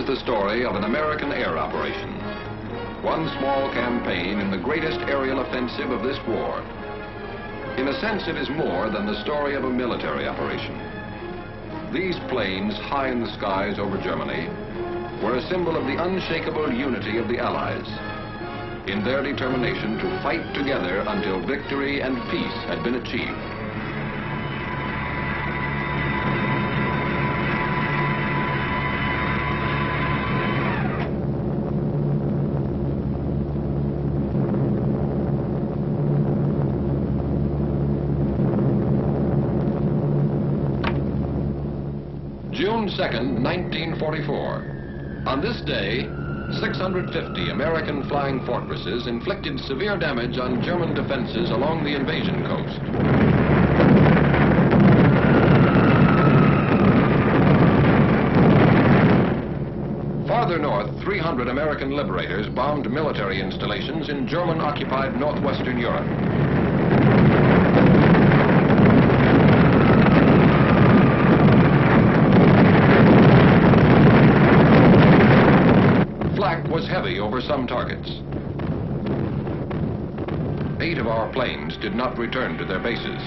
the story of an American air operation. One small campaign in the greatest aerial offensive of this war. In a sense, it is more than the story of a military operation. These planes high in the skies over Germany were a symbol of the unshakable unity of the Allies in their determination to fight together until victory and peace had been achieved. June 2nd, 1944. On this day, 650 American flying fortresses inflicted severe damage on German defenses along the invasion coast. Farther north, 300 American liberators bombed military installations in German-occupied northwestern Europe. Was heavy over some targets. 8 of our planes did not return to their bases.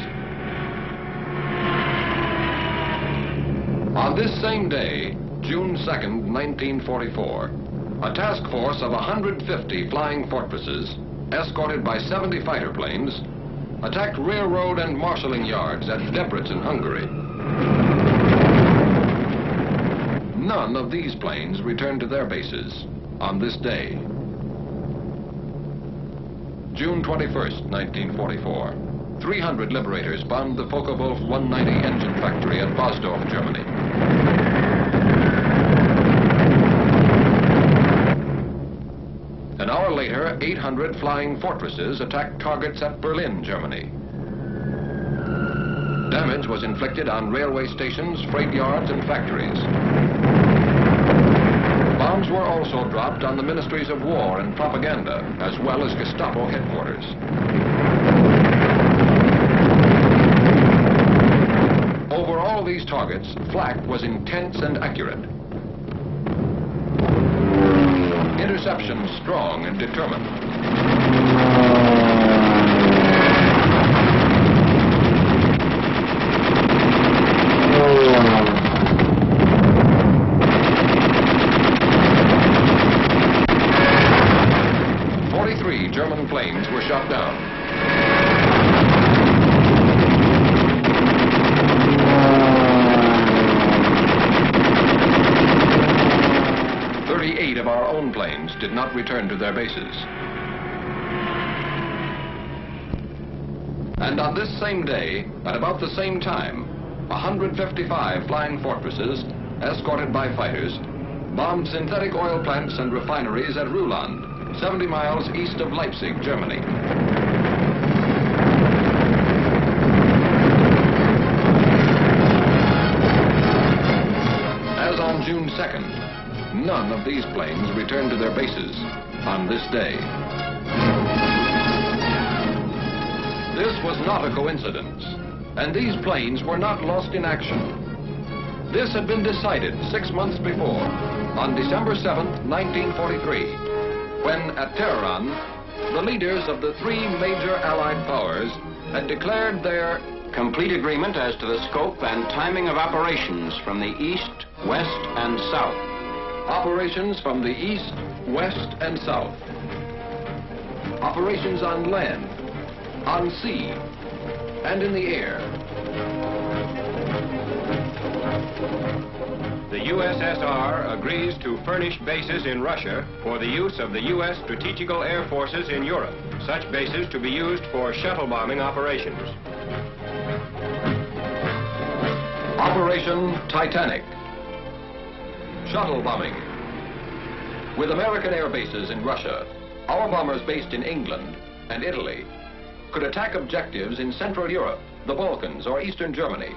On this same day, June 2nd, 1944, a task force of 150 flying fortresses, escorted by 70 fighter planes, attacked railroad and marshalling yards at Debrecen, Hungary. None of these planes returned to their bases on this day. June 21st, 1944. 300 liberators bombed the Focke-Wulf 190 engine factory at Bosdorf, Germany. An hour later, 800 flying fortresses attacked targets at Berlin, Germany. Damage was inflicted on railway stations, freight yards, and factories. Bombs were also dropped on the ministries of war and propaganda, as well as Gestapo headquarters. Over all these targets, flak was intense and accurate. Interception strong and determined. German planes were shot down. "38 of our own planes did not return to their bases. And on this same day, at about the same time, 155 flying fortresses, escorted by fighters, bombed synthetic oil plants and refineries at Ruhland, 70 miles east of Leipzig, Germany. As on June 2nd, none of these planes returned to their bases on this day. This was not a coincidence, and these planes were not lost in action. This had been decided 6 months before, on December 7th, 1943. When, at Tehran, the leaders of the 3 major Allied powers had declared their complete agreement as to the scope and timing of operations from the east, west, and south. Operations from the east, west, and south. Operations on land, on sea, and in the air. The USSR agrees to furnish bases in Russia for the use of the U.S. strategical air forces in Europe, such bases to be used for shuttle bombing operations. Operation Titanic. Shuttle bombing. With American air bases in Russia, our bombers based in England and Italy could attack objectives in Central Europe, the Balkans, or Eastern Germany,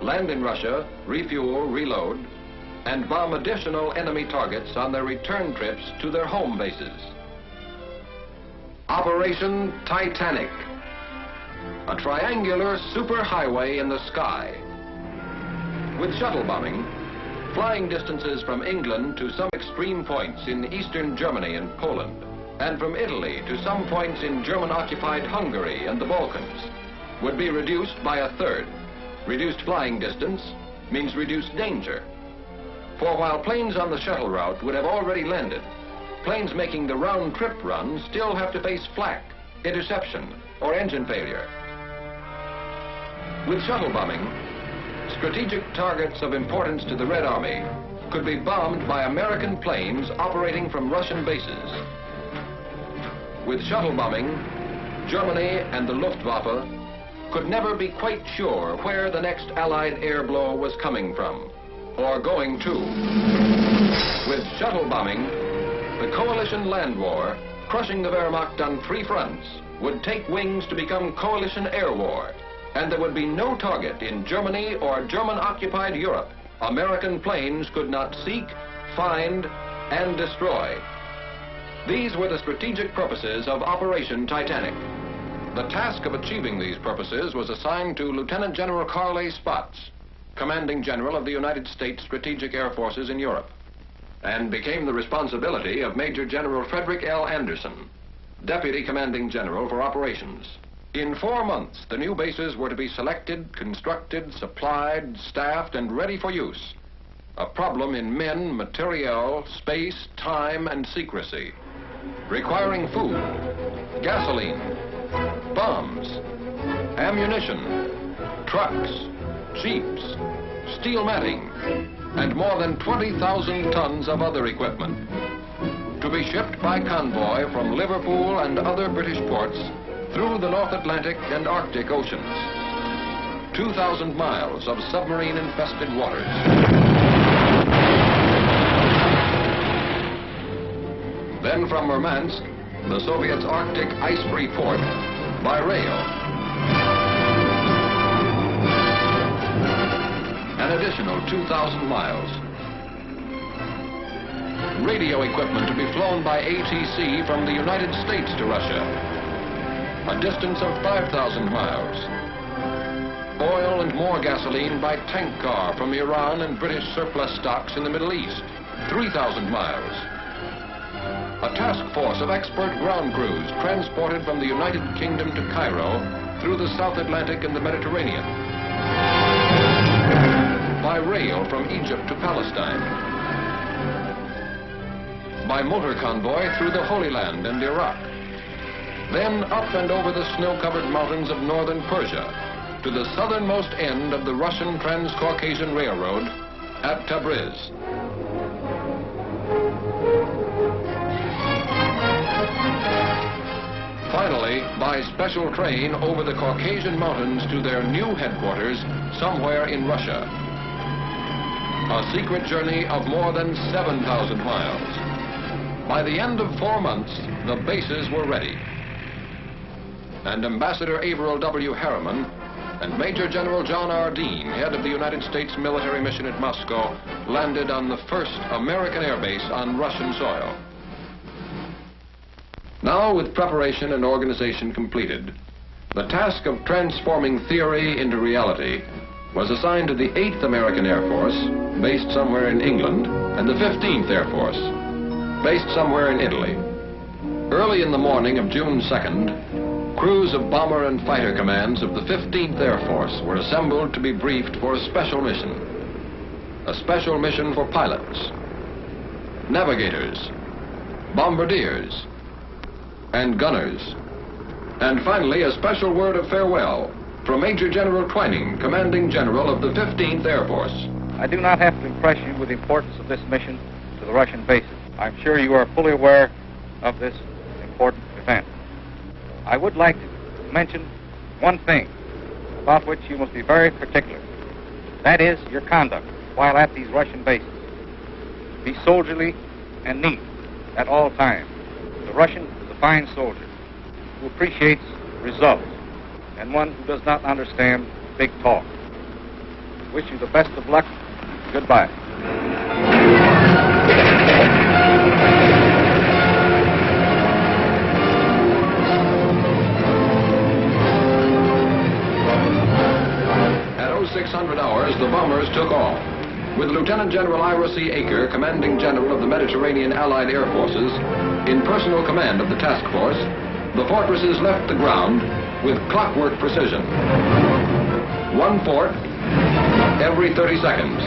land in Russia, refuel, reload, and bomb additional enemy targets on their return trips to their home bases. Operation Titanic. A triangular superhighway in the sky. With shuttle bombing, flying distances from England to some extreme points in eastern Germany and Poland, and from Italy to some points in German-occupied Hungary and the Balkans, would be reduced by a third. Reduced flying distance means reduced danger. For while planes on the shuttle route would have already landed, planes making the round-trip run still have to face flak, interception, or engine failure. With shuttle bombing, strategic targets of importance to the Red Army could be bombed by American planes operating from Russian bases. With shuttle bombing, Germany and the Luftwaffe could never be quite sure where the next Allied air blow was coming from, or going to. With shuttle bombing, the coalition land war, crushing the Wehrmacht on 3 fronts, would take wings to become coalition air war, and there would be no target in Germany or German-occupied Europe American planes could not seek, find, and destroy. These were the strategic purposes of Operation Titanic. The task of achieving these purposes was assigned to Lieutenant General Carl A. Spaatz, Commanding General of the United States Strategic Air Forces in Europe, and became the responsibility of Major General Frederick L. Anderson, Deputy Commanding General for Operations. In 4 months, the new bases were to be selected, constructed, supplied, staffed, and ready for use. A problem in men, materiel, space, time, and secrecy, requiring food, gasoline, bombs, ammunition, trucks, jeeps, steel matting, and more than 20,000 tons of other equipment, to be shipped by convoy from Liverpool and other British ports through the North Atlantic and Arctic Oceans. 2,000 miles of submarine-infested waters. Then from Murmansk, the Soviets' Arctic ice-free port, by rail. An additional 2,000 miles. Radio equipment to be flown by ATC from the United States to Russia. A distance of 5,000 miles. Oil and more gasoline by tank car from Iran and British surplus stocks in the Middle East, 3,000 miles. A task force of expert ground crews transported from the United Kingdom to Cairo through the South Atlantic and the Mediterranean. By rail from Egypt to Palestine. By motor convoy through the Holy Land and Iraq. Then up and over the snow-covered mountains of northern Persia to the southernmost end of the Russian Trans-Caucasian Railroad at Tabriz. Finally, by special train over the Caucasian Mountains to their new headquarters somewhere in Russia. A secret journey of more than 7,000 miles. By the end of 4 months, the bases were ready. And Ambassador Averill W. Harriman and Major General John R. Dean, head of the United States military mission at Moscow, landed on the first American airbase on Russian soil. Now, with preparation and organization completed, the task of transforming theory into reality was assigned to the 8th American Air Force, based somewhere in England, and the 15th Air Force, based somewhere in Italy. Early in the morning of June 2nd, crews of bomber and fighter commands of the 15th Air Force were assembled to be briefed for a special mission. A special mission for pilots, navigators, bombardiers, and gunners. And finally, a special word of farewell from Major General Twining, Commanding General of the 15th Air Force. I do not have to impress you with the importance of this mission to the Russian bases. I'm sure you are fully aware of this important event. I would like to mention one thing about which you must be very particular. That is your conduct while at these Russian bases. Be soldierly and neat at all times. The Russian is a fine soldier who appreciates results and one who does not understand big talk. Wish you the best of luck. Goodbye. At 0600 hours, the bombers took off. with Lieutenant General Ira C. Aker, Commanding General of the Mediterranean Allied Air Forces, in personal command of the task force, the fortresses left the ground with clockwork precision. One fort every 30 seconds.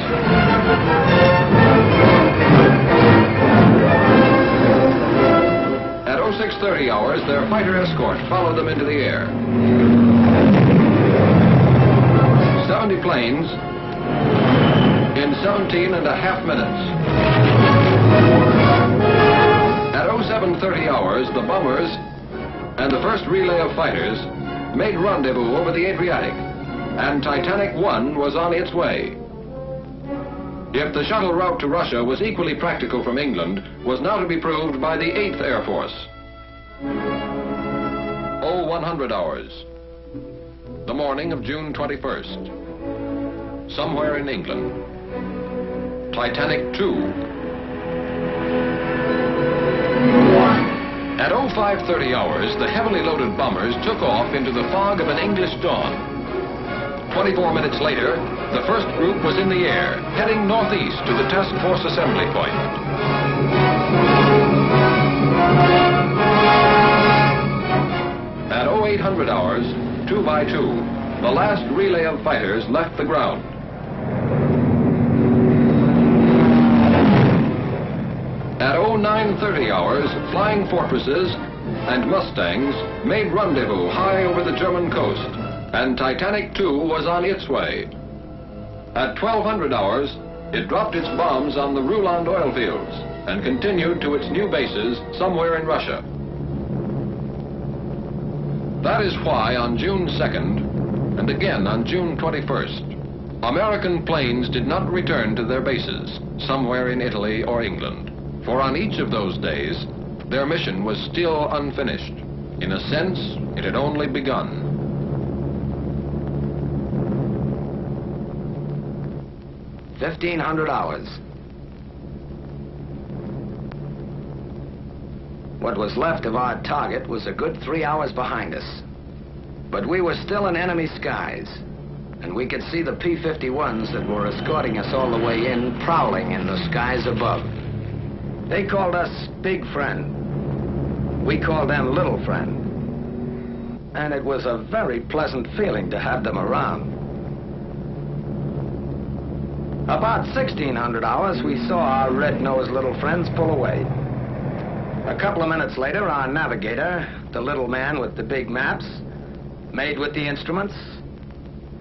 At 0630 hours, their fighter escort followed them into the air. 70 planes in 17 and a half minutes. At 0730 hours, the bombers and the first relay of fighters made rendezvous over the Adriatic, and Titanic I was on its way. If the shuttle route to Russia was equally practical from England, was now to be proved by the 8th Air Force. 0100 hours, the morning of June 21st. Somewhere in England, Titanic II. At 0530 hours, the heavily loaded bombers took off into the fog of an English dawn. 24 minutes later, the first group was in the air, heading northeast to the task force assembly point. At 0800 hours, 2 by 2, the last relay of fighters left the ground. At 0930 hours, flying fortresses and Mustangs made rendezvous high over the German coast, and Titanic II was on its way. At 1200 hours, it dropped its bombs on the Ruland oil fields and continued to its new bases somewhere in Russia. That is why on June 2nd, and again on June 21st, American planes did not return to their bases somewhere in Italy or England. For on each of those days, their mission was still unfinished. In a sense, it had only begun. $1,500 hours. What was left of our target was a good 3 hours behind us. But we were still in enemy skies, and we could see the P-51s that were escorting us all the way in, prowling in the skies above. They called us Big Friend. We called them Little Friend. And it was a very pleasant feeling to have them around. About 1600 hours, we saw our red-nosed little friends pull away. A couple of minutes later, our navigator, the little man with the big maps, made with the instruments,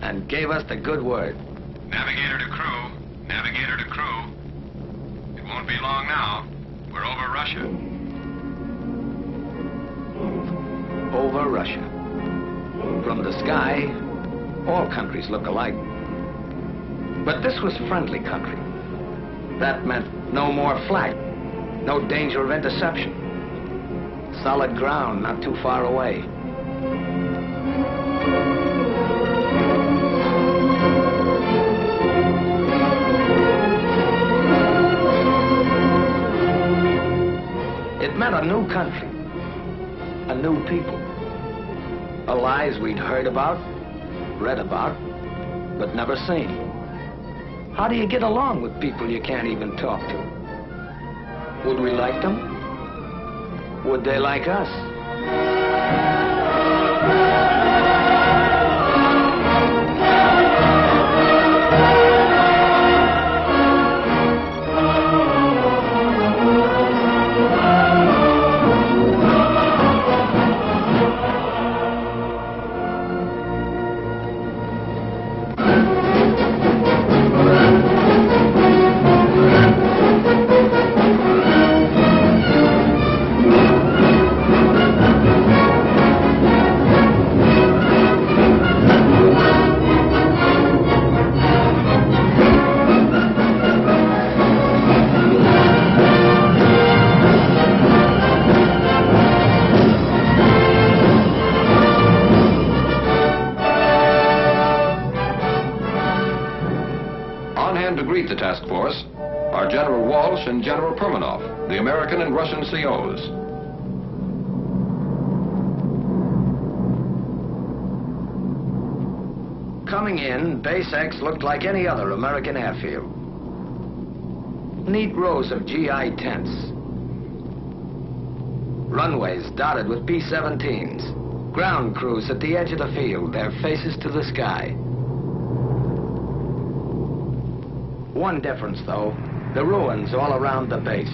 and gave us the good word. Navigator to crew. Navigator to crew. It won't be long now. We're over Russia. Over Russia. From the sky, all countries look alike. But this was friendly country. That meant no more flak, no danger of interception. Solid ground not too far away. It meant a new country, a new people. Allies we'd heard about, read about, but never seen. How do you get along with people you can't even talk to? Would we like them? Would they like us? The task force are General Walsh and General Permanoff, the American and Russian COs. Coming in, Base X looked like any other American airfield. neat rows of GI tents. Runways dotted with B-17s. Ground crews at the edge of the field, their faces to the sky. One difference, though, the ruins all around the base.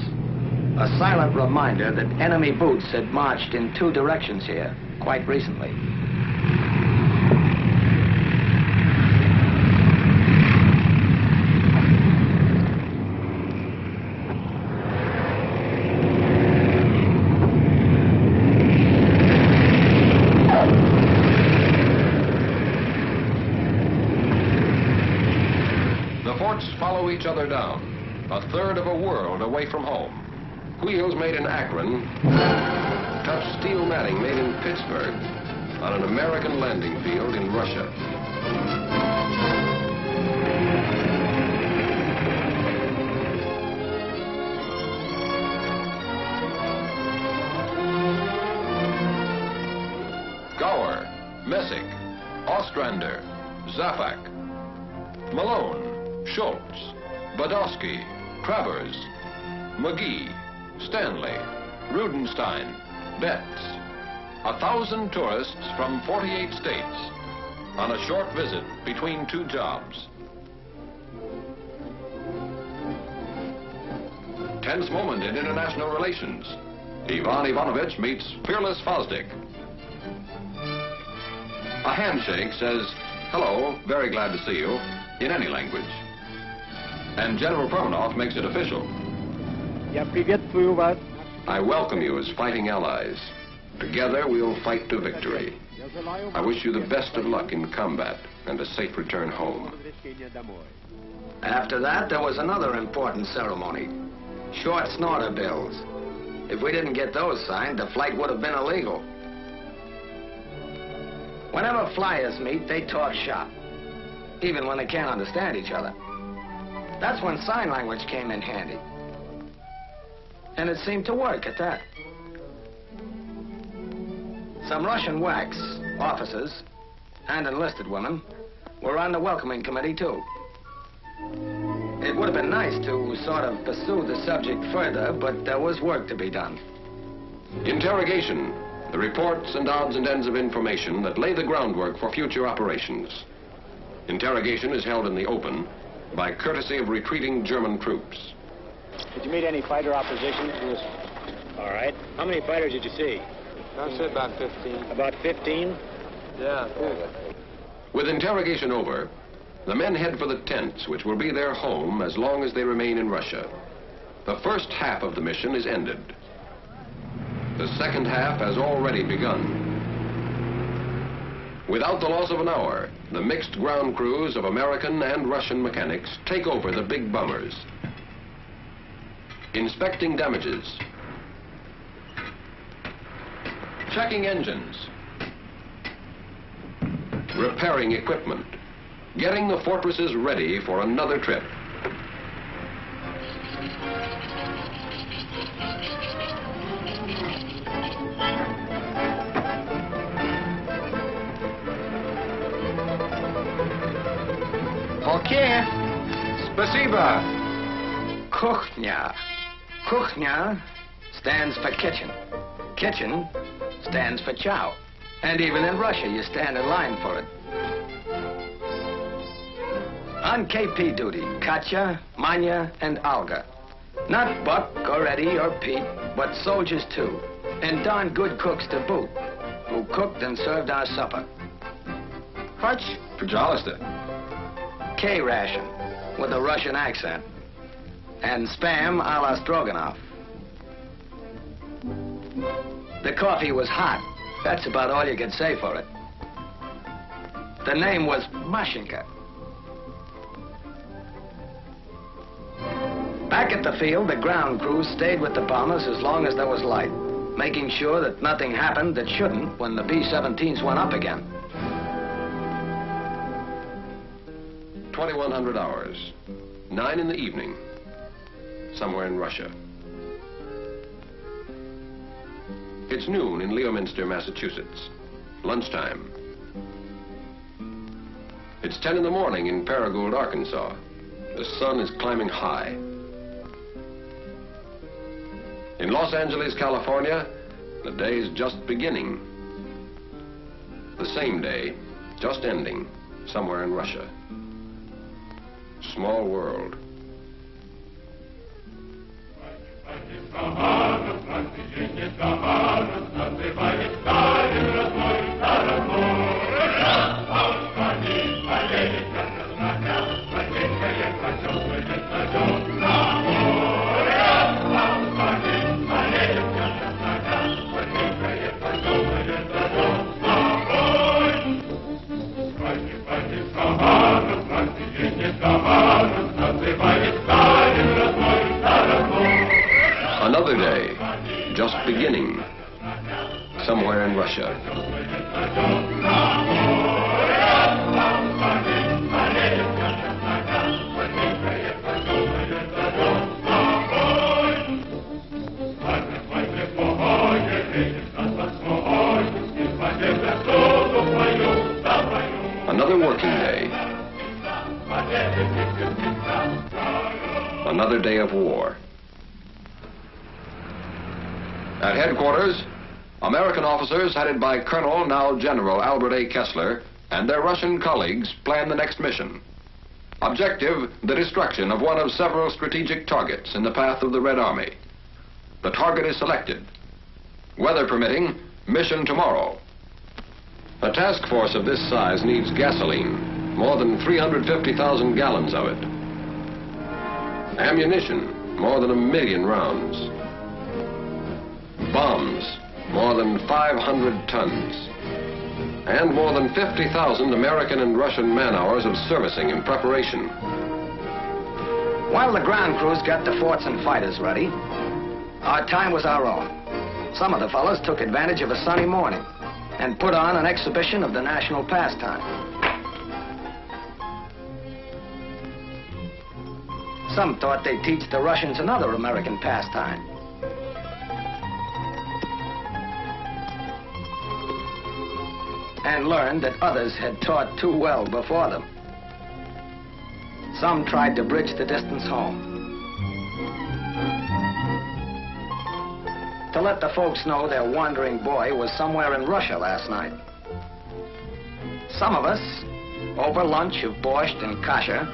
A silent reminder that enemy boots had marched in two directions here quite recently. The forts follow each other down, a third of a world away from home. Wheels made in Akron touch steel matting made in Pittsburgh on an American landing field in Russia. Gower, Messick, Ostrander, Zafak, Malone, Schultz, Badowski, Travers, McGee, Stanley, Rudenstein, Betts. 1,000 tourists from 48 states on a short visit between two jobs. Tense moment in international relations. Ivan Ivanovich meets fearless Fosdick. A handshake says, "Hello, very glad to see you," in any language. And General Permanov makes it official. I welcome you as fighting allies. Together we'll fight to victory. I wish you the best of luck in combat and a safe return home. After that, there was another important ceremony. Short snorter bills. If we didn't get those signed, the flight would have been illegal. Whenever flyers meet, they talk shop, even when they can't understand each other. That's when sign language came in handy. And it seemed to work at that. Some Russian WACs, officers, and enlisted women were on the welcoming committee, too. It would have been nice to sort of pursue the subject further, but there was work to be done. Interrogation, the reports and odds and ends of information that lay the groundwork for future operations. Interrogation is held in the open by courtesy of retreating German troops. Did you meet any fighter opposition to this? All right. How many fighters did you see? I'd say about 15. About 15? Yeah. With interrogation over, the men head for the tents, which will be their home as long as they remain in Russia. The first half of the mission is ended. The second half has already begun. Without the loss of an hour, the mixed ground crews of American and Russian mechanics take over the big bombers. Inspecting damages. Checking engines. Repairing equipment. Getting the fortresses ready for another trip. Okay. Spasiba. Kuchnia. Kuchnia stands for kitchen. Kitchen stands for chow. And even in Russia, you stand in line for it. On KP duty, Katya, Manya, and Olga. Not Buck or Eddie or Pete, but soldiers too. And darn good cooks to boot, who cooked and served our supper. Hutch, Pajolista. K-ration, with a Russian accent. And spam a la Stroganoff. The coffee was hot. That's about all you could say for it. The name was Mashinka. Back at the field, the ground crews stayed with the bombers as long as there was light, making sure that nothing happened that shouldn't when the B-17s went up again. 2100 hours, 9 in the evening, somewhere in Russia. It's noon in Leominster, Massachusetts, lunchtime. It's 10 in the morning in Paragould, Arkansas. The sun is climbing high. In Los Angeles, California, the day's just beginning. The same day, just ending, somewhere in Russia. Small world. Another day, just beginning, somewhere in Russia. Another working day. Another day of war. At headquarters, American officers headed by Colonel, now General Albert A. Kessler, and their Russian colleagues plan the next mission. Objective, the destruction of one of several strategic targets in the path of the Red Army. The target is selected. Weather permitting, mission tomorrow. A task force of this size needs gasoline, more than 350,000 gallons of it. Ammunition, more than 1 million rounds. Bombs, more than 500 tons. And more than 50,000 American and Russian man-hours of servicing and preparation. While the ground crews got the forts and fighters ready, our time was our own. Some of the fellows took advantage of a sunny morning and put on an exhibition of the national pastime. Some thought they'd teach the Russians another American pastime. And learned that others had taught too well before them. Some tried to bridge the distance home, to let the folks know their wandering boy was somewhere in Russia last night. Some of us, over lunch of borscht and kasha,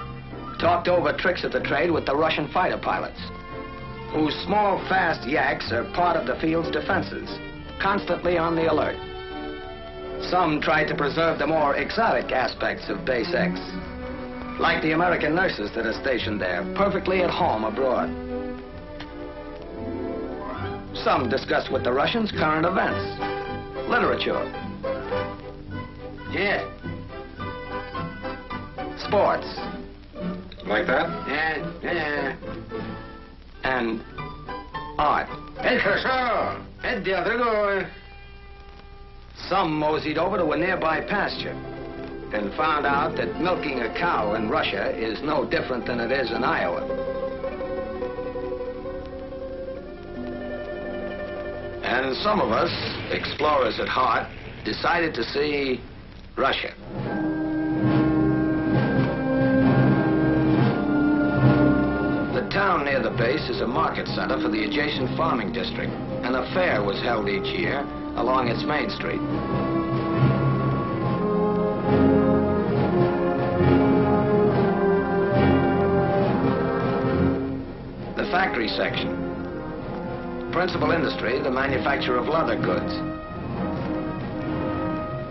talked over tricks of the trade with the Russian fighter pilots, whose small, fast yaks are part of the field's defenses, constantly on the alert. Some tried to preserve the more exotic aspects of Base X, like the American nurses that are stationed there, perfectly at home abroad. Some discussed with the Russians current events, literature, yeah, sports. Like that? Yeah. And art. Some moseyed over to a nearby pasture and found out that milking a cow in Russia is no different than it is in Iowa. And some of us, explorers at heart, decided to see Russia. The town near the base is a market center for the adjacent farming district, and a fair was held each year along its main street. The factory section. Principal industry, the manufacture of leather goods.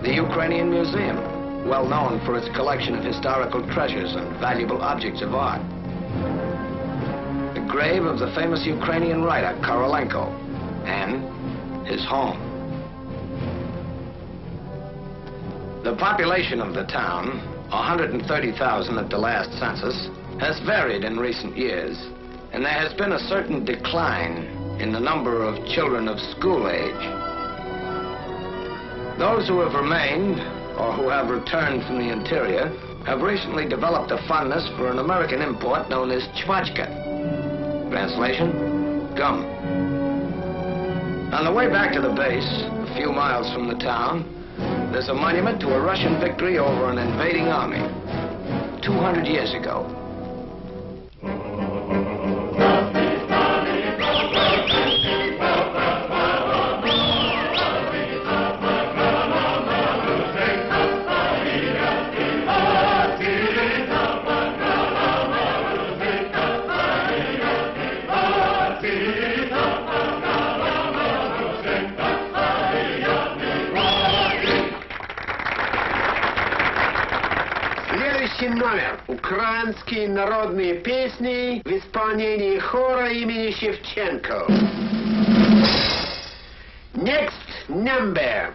The Ukrainian Museum, well known for its collection of historical treasures and valuable objects of art. The grave of the famous Ukrainian writer, Korolenko, and his home. The population of the town, 130,000 at the last census, has varied in recent years, and there has been a certain decline in the number of children of school age. Those who have remained, or who have returned from the interior, have recently developed a fondness for an American import known as chvachka. Translation, gum. On the way back to the base, a few miles from the town, there's a monument to a Russian victory over an invading army 200 years ago. Следующий номер. Украинские народные песни в исполнении хора имени Шевченко. Next number.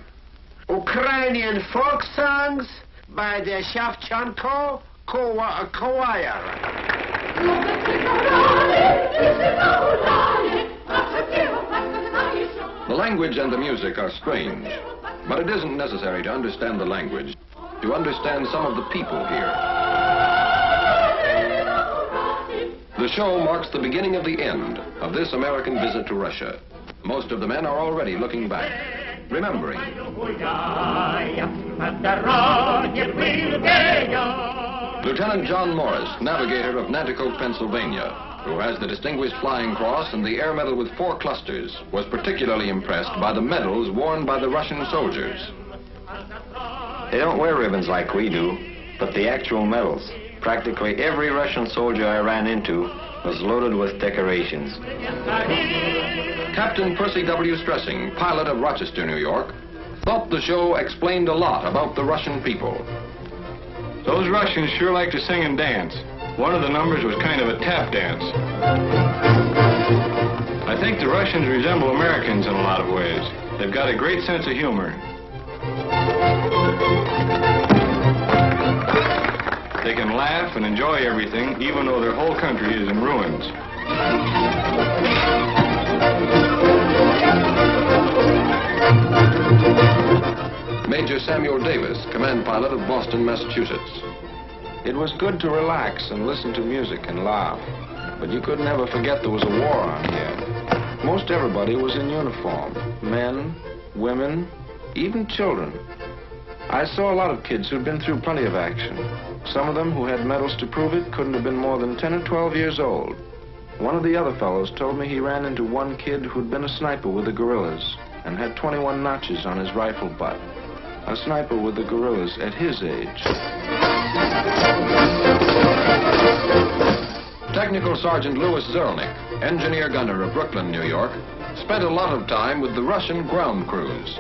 Ukrainian folk songs by the Shevchenko choir. The language and the music are strange, but it isn't necessary to understand the language to understand some of the people here. The show marks the beginning of the end of this American visit to Russia. Most of the men are already looking back, remembering. Lieutenant John Morris, navigator of Nanticoke, Pennsylvania, who has the Distinguished Flying Cross and the Air Medal with 4 clusters, was particularly impressed by the medals worn by the Russian soldiers. They don't wear ribbons like we do, but the actual medals. Practically every Russian soldier I ran into was loaded with decorations. Captain Percy W. Stressing, pilot of Rochester, New York, thought the show explained a lot about the Russian people. Those Russians sure like to sing and dance. One of the numbers was kind of a tap dance. I think the Russians resemble Americans in a lot of ways. They've got a great sense of humor. They can laugh and enjoy everything, even though their whole country is in ruins. Major Samuel Davis, command pilot of Boston, Massachusetts. It was good to relax and listen to music and laugh, but you could never forget there was a war on here. Most everybody was in uniform, men, women, even children. I saw a lot of kids who'd been through plenty of action. Some of them who had medals to prove it couldn't have been more than 10 or 12 years old. One of the other fellows told me he ran into one kid who'd been a sniper with the guerrillas and had 21 notches on his rifle butt. A sniper with the guerrillas at his age. Technical Sergeant Louis Zerlnik, engineer gunner of Brooklyn, New York, spent a lot of time with the Russian ground crews.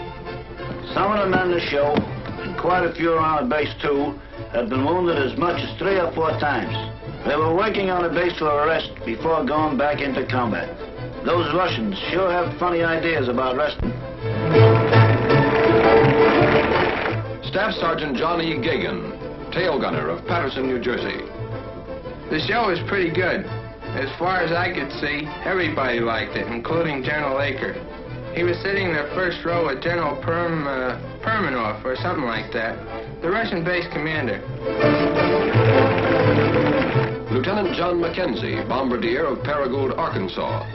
Some of the men in the show, and quite a few around the base too, had been wounded as much as 3 or 4 times. They were working on the base for a rest before going back into combat. Those Russians sure have funny ideas about resting. Staff Sergeant John E. Gagan, tail gunner of Paterson, New Jersey. The show was pretty good. As far as I could see, everybody liked it, including General Aker. He was sitting in the first row with General Permanov or something like that, the Russian base commander. Lieutenant John Mackenzie, bombardier of Paragould, Arkansas.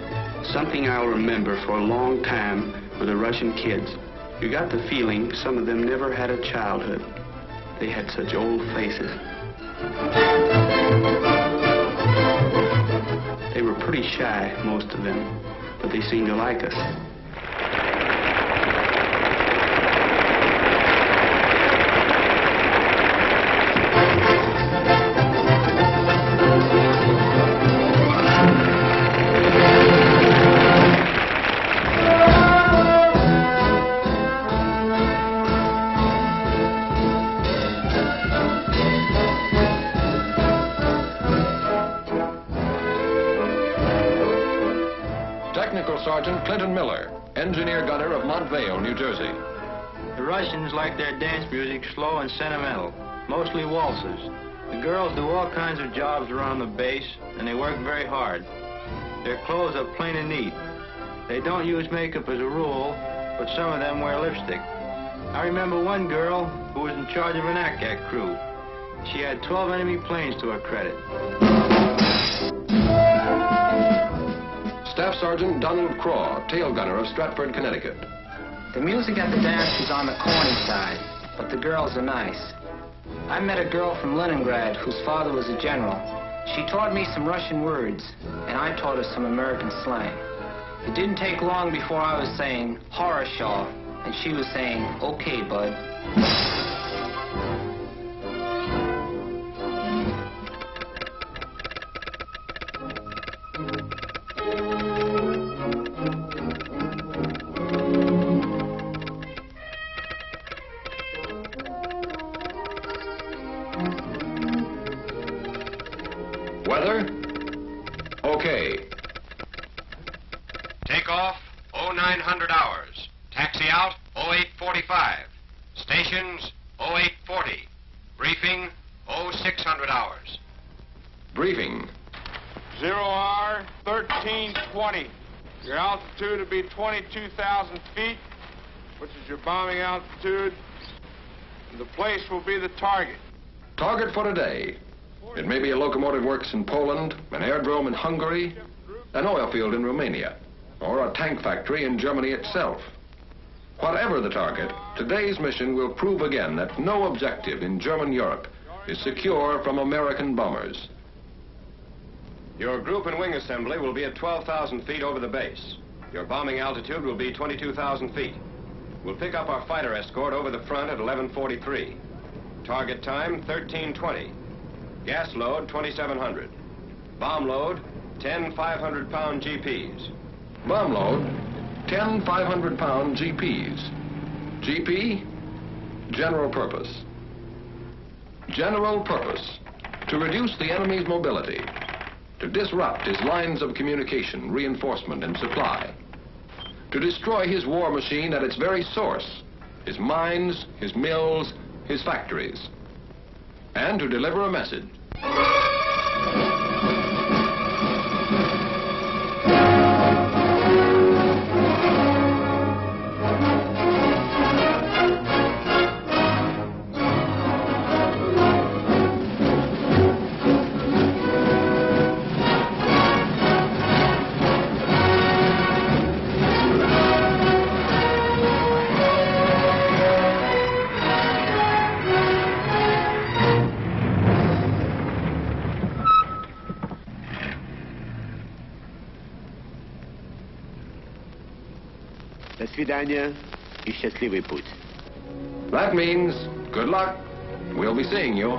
Something I'll remember for a long time were the Russian kids. You got the feeling some of them never had a childhood. They had such old faces. They were pretty shy, most of them, but they seemed to like us. Sergeant Clinton Miller, engineer gunner of Montvale, New Jersey. The Russians like their dance music slow and sentimental, mostly waltzes. The girls do all kinds of jobs around the base, and they work very hard. Their clothes are plain and neat. They don't use makeup as a rule, but some of them wear lipstick. I remember one girl who was in charge of an ACAC crew. She had 12 enemy planes to her credit. Staff Sergeant Donald Craw, tail gunner of Stratford, Connecticut. The music at the dance is on the corny side, but the girls are nice. I met a girl from Leningrad whose father was a general. She taught me some Russian words, and I taught her some American slang. It didn't take long before I was saying, "Horror-shaw," and she was saying, "Okay, bud." Weather? Okay. Take off, 0900 hours. Taxi out, 0845. Stations, 0840. Briefing, 0600 hours. Briefing. 0R 1320. Your altitude will be 22,000 feet, which is your bombing altitude. And the place will be the target. Target for today. It may be a locomotive works in Poland, an aerodrome in Hungary, an oil field in Romania, or a tank factory in Germany itself. Whatever the target, today's mission will prove again that no objective in German Europe is secure from American bombers. Your group and wing assembly will be at 12,000 feet over the base. Your bombing altitude will be 22,000 feet. We'll pick up our fighter escort over the front at 11:43. Target time, 13:20. Gas load, 2,700. Bomb load, 10 500-pound GPs. Bomb load, 10 500-pound GPs. GP, general purpose. General purpose, to reduce the enemy's mobility, to disrupt his lines of communication, reinforcement, and supply, to destroy his war machine at its very source, his mines, his mills, his factories, and to deliver a message. До свидания и счастливый путь. That means good luck. We'll be seeing you.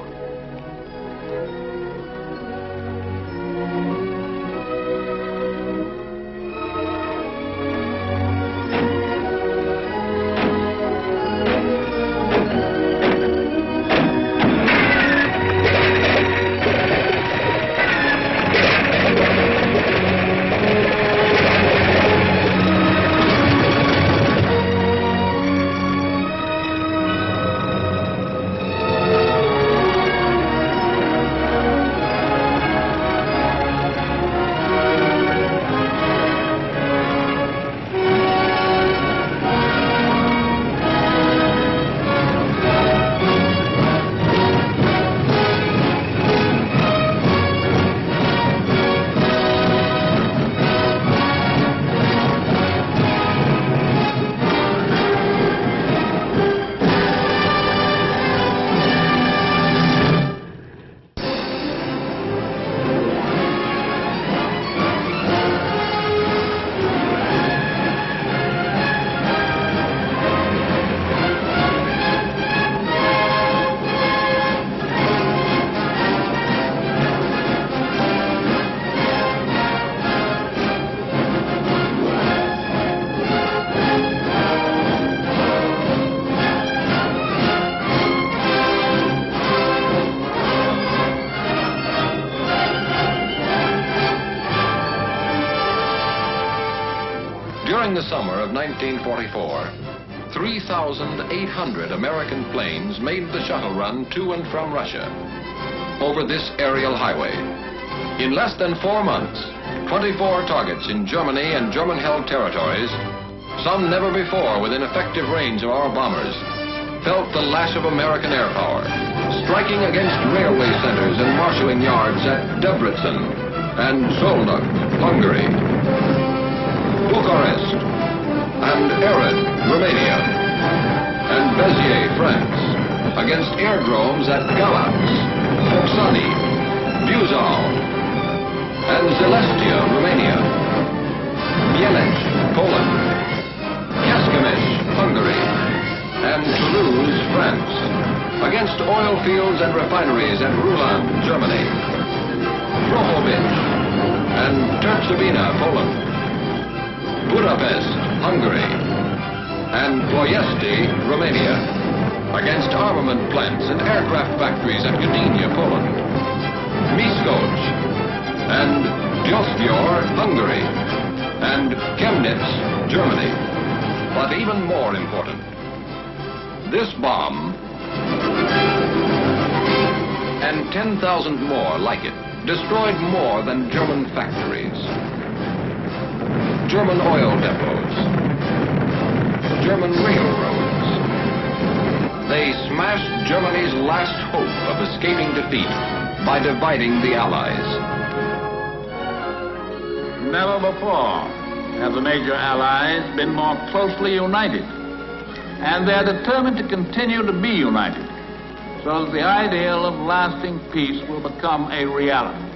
During the summer of 1944, 3,800 American planes made the shuttle run to and from Russia over this aerial highway. In less than 4 months, 24 targets in Germany and German-held territories, some never before within effective range of our bombers, felt the lash of American air power, striking against railway centers and marshalling yards at Debrecen and Szolnok, Hungary, Bucharest, and Ered, Romania, and Béziers, France, against aerodromes at Galatz, Oksani, Buzău, and Zelestia, Romania, Mielec, Poland, Kecskemés, Hungary, and Toulouse, France, against oil fields and refineries at Rulan, Germany, Drohobych, and Tercovina, Poland, Budapest, Hungary, and Ploiesti, Romania, against armament plants and aircraft factories at Gdynia, Poland, Miskolc, and Djostjor, Hungary, and Chemnitz, Germany. But even more important, this bomb and 10,000 more like it destroyed more than German factories, German oil depots, German railroads. They smashed Germany's last hope of escaping defeat by dividing the Allies. Never before have the major Allies been more closely united, and they're determined to continue to be united so that the ideal of lasting peace will become a reality.